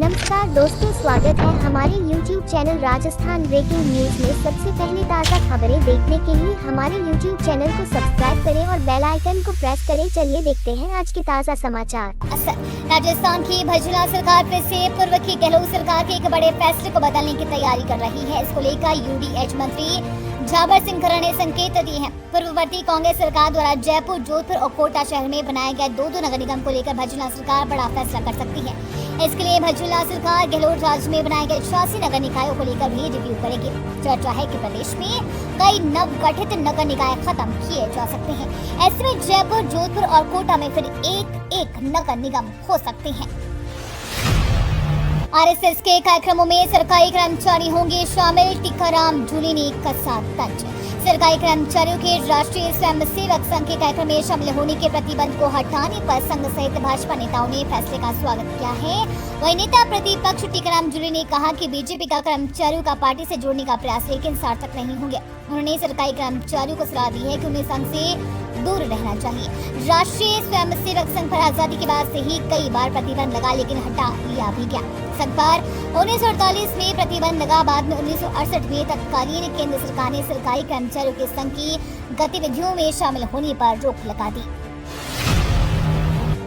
नमस्कार दोस्तों, स्वागत है हमारे YouTube channel Rajasthan breaking news में। सबसे पहले ताज़ा खबरें देखने के लिए हमारे YouTube चैनल को सब्सक्राइब करें और बेल आइकन को प्रेस करें। चलिए देखते हैं आज के ताज़ा समाचार। राजस्थान की भजला सरकार फिर से पूर्व की गहलोत सरकार के एक बड़े फैसले को बदलने की तैयारी कर रही है। इसको लेकर UDH मंत्री झाबर सिंह खरड़ ने संकेत दिए हैं। पूर्ववर्ती कांग्रेस सरकार द्वारा जयपुर, जोधपुर और कोटा शहर में बनाए गए दो नगर निगम को लेकर भजला सरकार बड़ा फैसला कर सकती है। इसके लिए भजला सरकार गहलोत राज्य में बनाए गए 86 नगर निकायों को लेकर भी रिव्यू करेगी। चर्चा है कि प्रदेश में कई नवगठित नगर निकाय खत्म किए जा सकते हैं। ऐसे में जयपुर, जोधपुर और कोटा में फिर एक नगर निगम हो सकते हैं। RSS के कार्यक्रमों में सरकारी कर्मचारी होंगे शामिल, टीकाराम जूली ने कसा तंज। सरकारी कर्मचारियों के राष्ट्रीय स्वयंसेवक संघ के कार्यक्रम में शामिल होने के प्रतिबंध को हटाने पर संघ सहित भाजपा नेताओं ने फैसले का स्वागत किया है। वही नेता प्रतिपक्ष टीकाराम जूली ने कहा कि बीजेपी का कर्मचारियों का पार्टी से जोड़ने का प्रयास लेकिन सार्थक नहीं होंगे। उन्होंने सरकारी कर्मचारियों को सलाह दी है कि उन्हें संघ से दूर रहना चाहिए। राष्ट्रीय स्वयंसेवक संघ पर आजादी के बाद से ही कई बार प्रतिबंध लगा लेकिन हटा लिया भी गया। संघ पर 1948 में प्रतिबंध लगा, बाद में 1968 में तत्कालीन केंद्र सरकार ने सरकारी कर्मचारियों के संघ की गतिविधियों में शामिल होने पर रोक लगा दी।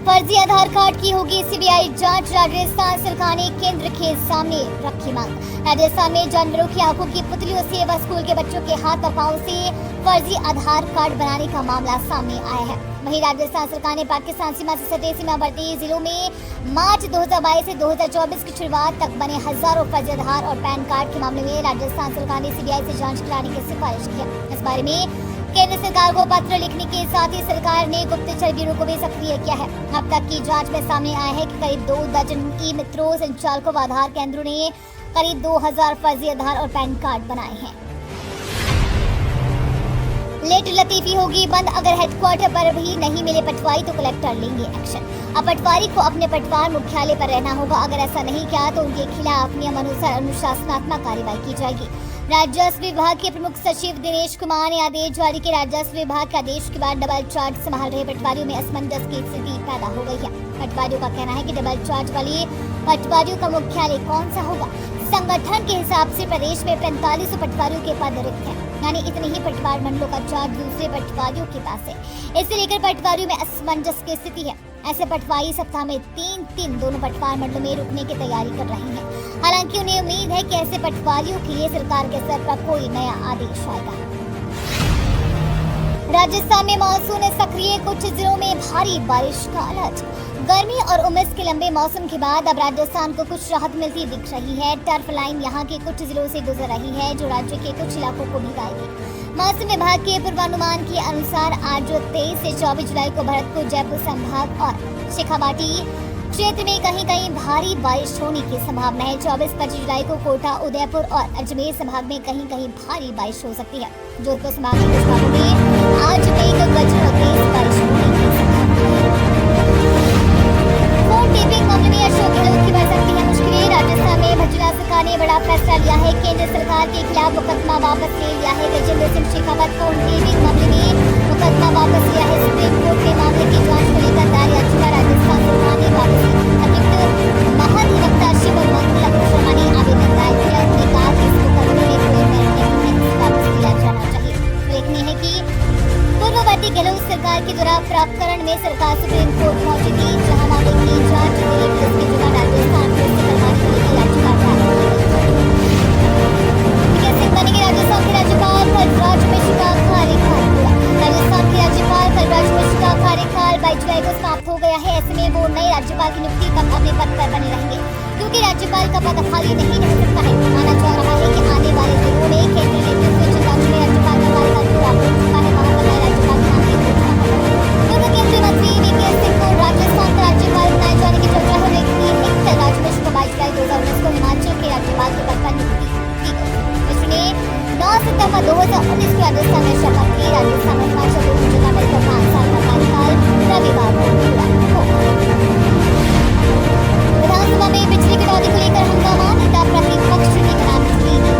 फर्जी आधार कार्ड की होगी CBI जांच, राजस्थान सरकार ने केंद्र के सामने रखी मांग। राजस्थान में जानवरों की आंखों की पुतलियों से व स्कूल के बच्चों के हाथ और पांव से फर्जी आधार कार्ड बनाने का मामला सामने आया है। वहीं राजस्थान सरकार ने पाकिस्तान सीमा से सटे सीमावर्ती जिलों में मार्च 2022 से 2024 की शुरुआत तक बने हजारों फर्जी आधार और पैन कार्ड के मामले में राजस्थान सरकार ने CBI से जांच कराने की सिफारिश की है। इस बारे में केंद्र सरकार को पत्र लिखने के साथ ही सरकार ने गुप्तचर ब्यूरो को भी सक्रिय किया है। अब तक की जांच में सामने आया है कि करीब 2 दर्जन ई-मित्रों संचालकों व आधार केंद्रों ने करीब 2000 फर्जी आधार और पैन कार्ड बनाए हैं। लेट लतीफी होगी बंद, अगर हेडक्वार्टर पर भी नहीं मिले पटवारी तो कलेक्टर लेंगे एक्शन। अब पटवारी को अपने पटवार मुख्यालय पर रहना होगा। अगर ऐसा नहीं किया तो उनके खिलाफ नियम अनुसार अनुशासनात्मक कार्रवाई की जाएगी। राजस्व विभाग के प्रमुख सचिव दिनेश कुमार ने आदेश जारी किए। राजस्व विभाग के आदेश के बाद डबल चार्ज संभाल रहे पटवारियों में असमंजस की स्थिति पैदा हो गई है। पटवारियों का कहना है कि डबल चार्ज वाले पटवारियों का मुख्यालय कौन सा होगा। संगठन के हिसाब से प्रदेश में 4500 पटवारियों के पद रिक्त हैं, यानी इतने ही पटवार मंडलों का चार्ज दूसरे पटवारियों के पास है। इसे लेकर पटवारियों में असमंजस की स्थिति है। ऐसे पटवारी सप्ताह में 3 दोनों पटवार मंडलों में रुकने की तैयारी कर रहे हैं। हालांकि उन्हें उम्मीद है कि ऐसे पटवारियों के लिए सरकार के स्तर पर कोई नया आदेश आएगा। राजस्थान में मानसून सक्रिय, कुछ जिलों में भारी बारिश का अलर्ट। गर्मी और उमस के लंबे मौसम के बाद अब राजस्थान को कुछ राहत मिलती दिख रही है। टर्फ लाइन यहां के कुछ जिलों से गुजर रही है जो राज्य के कुछ इलाकों को भिगाएगी। मौसम विभाग के पूर्वानुमान के अनुसार आज 23 से 24 जुलाई को भरतपुर, जयपुर संभाग और शेखावाटी क्षेत्र में कहीं भारी बारिश होने की संभावना है। 24-25 जुलाई को कोटा, उदयपुर और अजमेर संभाग में कहीं भारी बारिश हो सकती है। जोधपुर संभाग के कुछ भागों में आज मेघ गर्जन और तेज बारिश होने की संभावना है। फोन टेपिंग मामले में अशोक गहलोत की बढ़ सकती है मुश्किलें। राजस्थान में भजला सरकार ने बड़ा फैसला लिया है। केंद्र सरकार के खिलाफ मुकदमा वापस ले लिया है। गजेंद्र सिंह शेखावत फोन टेपिंग मामले में मुकदमा वापस लिया है। सुप्रीम कोर्ट ने मामले की जांच को लेकर दायर याचिका राजस्थान सरकार ने वापस ली। अतिरिक्त महाधिवक्ता शिव मंगलम शर्मा ने आवेदन दायर किया। उन्होंने कहा कि इस मुकदमे में कोई मेरिट नहीं है, वापस लिया जाना चाहिए। उल्लेखनीय है कि पूर्ववर्ती गहलोत सरकार के द्वारा प्रकरण में सरकार सुप्रीम कोर्ट पहुंची थी, जहां मामले की जांच के लिए उसकी जगह राजस्थान पुलिस से करवाने के लिए याचिका दायर बनेंगे। राजस्थान के राज्यपाल कलराज मिश्र का कार्यकाल पूरा। राजस्थान के राज्यपाल कलराज मिश्र का कार्यकाल 22 जुलाई को समाप्त हो गया है। ऐसे में वो नए राज्यपाल की नियुक्ति तक अपने पद पर बने रहेंगे, क्योंकि राज्यपाल का पद खाली नहीं रह सकता है। माना जा रहा है कि आने वाले दिनों में केंद्र नेतृत्व में राज्य में राज्यपाल का कार्यकाल पूरा हो चुका है। वहाँ पर राज्यपाल का नाम पूर्व केंद्रीय मंत्री VK सिंह को राजस्थान का राज्यपाल बनाए जाने की चर्चा हो रही है। कलराज मिश्र को 22 जुलाई 2019 को हिमाचल के राज्यपाल के पद पर नियुक्ति की गई। मिश्र ने 9 सितंबर 2019 को राजस्थान में शपथ ली। राजस्थान और हिमाचल दोनों जगह मिलकर 5 साल का कार्यकाल रविवार को पूरा हो। विधानसभा में बिजली कटौती को लेकर हंगामा, नेता प्रतिपक्ष टीकाराम जूली ने।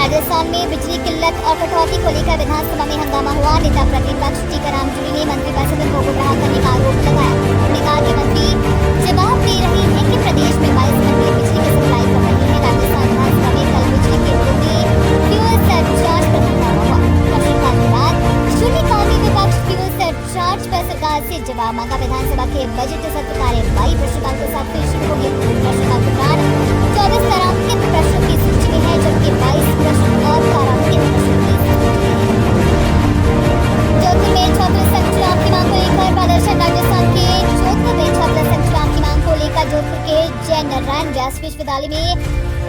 राजस्थान में बिजली किल्लत और कटौती को लेकर विधानसभा में हंगामा हुआ। नेता प्रतिपक्ष टीकाराम जूली ने मंत्रिपरिषद को गुमराह करने का आरोप लगाया। उन्होंने कहा कि मंत्री जवाब दे रहे हैं कि प्रदेश में 22 घंटे नारायण व्यास विश्वविद्यालय में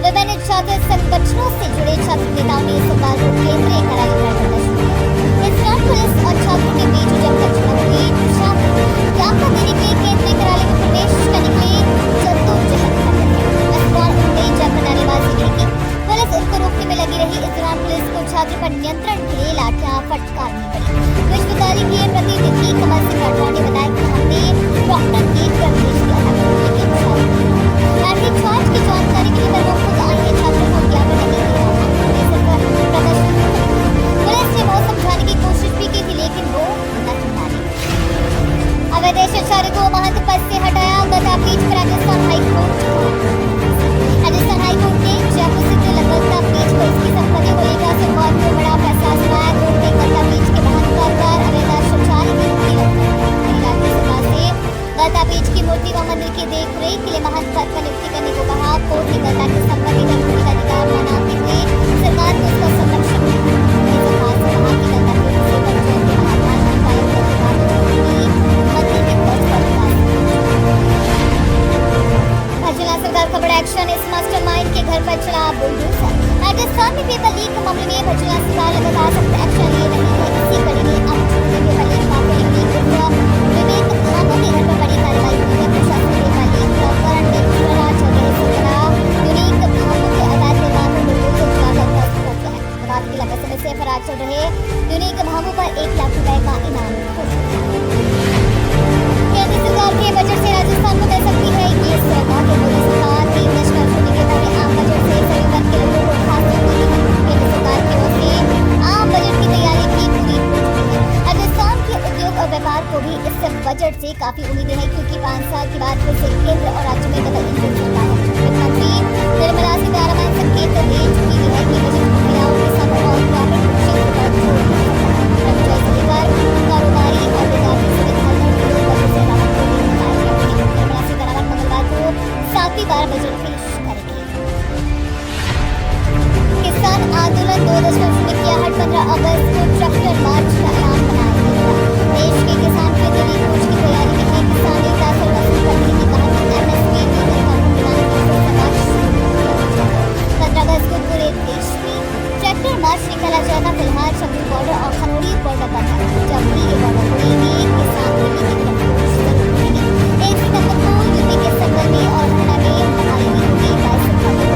विभिन्न छात्र संगठनों से जुड़े छात्र नेताओं ने सोमवार को केंद्रीय कराई प्रदर्शन किया। इस दौरान पुलिस और छात्रों के बीच जमकर झड़प हुई। छात्र दाखिला देने के लिए केंद्रीय कार्यालय में प्रवेश करने के लिए जद्दोजहद कर रहे थे। इस दौरान उन्होंने जमकर नारेबाजी भी की। पुलिस उनको रोकने में लगी रही। इस दौरान पुलिस को छात्र पर नियंत्रण के लिए लाठियां फटकारनी पड़ी। विश्वविद्यालय के प्रतिनिधि कमल सिंह राठौर ने बताया कि हमने डॉक्टर के प्रवेश किया था, लेकिन लाठीचार्ज की जानकारी के लिए वो खुद आए हैं। छात्रों को ज्ञापन नहीं दिया था। प्रदर्शन पुलिस ने बहुत समझाने की कोशिश भी की थी, लेकिन वो न माने। अवैध को महंत पद से हटाया। गद्दापीठ पर राजस्थान हाईकोर्ट ने जयपुर स्थित लखनऊ पीठ को इसकी संपत्ति को लेकर सोमवार को बड़ा फैसला सुनाया। कोर्ट ने गद्दापीठ के महंत पर अवैध शौचालय की मुक्ति से गद्दापीठ की मूर्ति व मंदिर की देखरेख के लिए महंत पद पर नियुक्ति करने को कहा। कोर्ट ने गद्दा की संपत्ति का पूरी अधिकार मनाते हुए सरकार को उसका संरक्षण का बड़ा एक्शन। इस मास्टरमाइंड के घर पर चला बुलडोजर। राजस्थान में पेपर लीक मामले में भजला सरकार लगातार सख्त एक्शन ले रही है। इसी कड़ी में अब पेपर लीक मामले में विवेक भामू के घर पर बड़ी कार्रवाई हुई है। प्रशासन पेपर लीक प्रकरण में फरार चल रहे सरगना यूनिक भामू के अवैध निर्माण पर बुलडोजर चलाकर ध्वस्त कर दिया है। विवाद के लंबे समय से फरार चल रहे यूनिक भामू पर 1 लाख रुपए का इनाम केंद्र सरकार के बजट से राजस्थान को मिल सकती है ये सरकार के मोदी सरकार की निष्कर्ष होने के पहले आम बजट से सभी वर्ग के लोगों को खास केंद्र सरकार की ओर से आम बजट की तैयारी भी पूरी हो चुकी है। राजस्थान के उद्योग और व्यापार को भी इस बजट से काफी उम्मीदें हैं, क्योंकि 5 साल के बाद फिर से केंद्र और राज्य में डबल इंजन चल रहा है। वित्त मंत्री निर्मला सीतारमण संकेत दे चुकी है कि बजट महिलाओं के समूह और ग्रामीण क्षेत्र पर जोर दिया जाएगा। कारोबारी और विद्यार्थी सहित हर वर्ग के लोग बजट से राहत को भी बताएंगे। निर्मला सीतारमण मंगलवार को 7वीं बार बजट पेश करेंगे। किसान आंदोलन 2.0 किया। हर 15 अगस्त को ट्रैक्टर मार्च का ऐलान बनाया गया। देश के किसान प्रतिनिधि कूच की तैयारी में है। किसान नेता सर्वस्वी पटेल ने कहा कि एमएसपी नीति कानून बनाने के लिए समाज 15 अगस्त को पूरे देश में ट्रैक्टर मार्च निकाला जाएगा। फिलहाल शंभू बॉर्डर और खनौरी बॉर्डर पर है। जब भी ये बॉर्डर खुलेगी, किसान रैली की तरफ कोशिश करेंगे। 1 सितंबर को यूपी के संगल में और हरियाणा में हमारी होगी। 22 सितंबर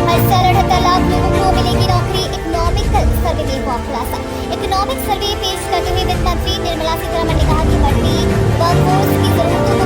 हर साल 78 लाख लोगों को मिलेगी नौकरी। इकोनॉमिकल सर्वे में हुआ खुलासा। इकोनॉमिक सर्वे पेश करते हुए वित्त मंत्री निर्मला सीतारमण ने कहा कि बढ़ती वर्कफोर्स की जरूरतों को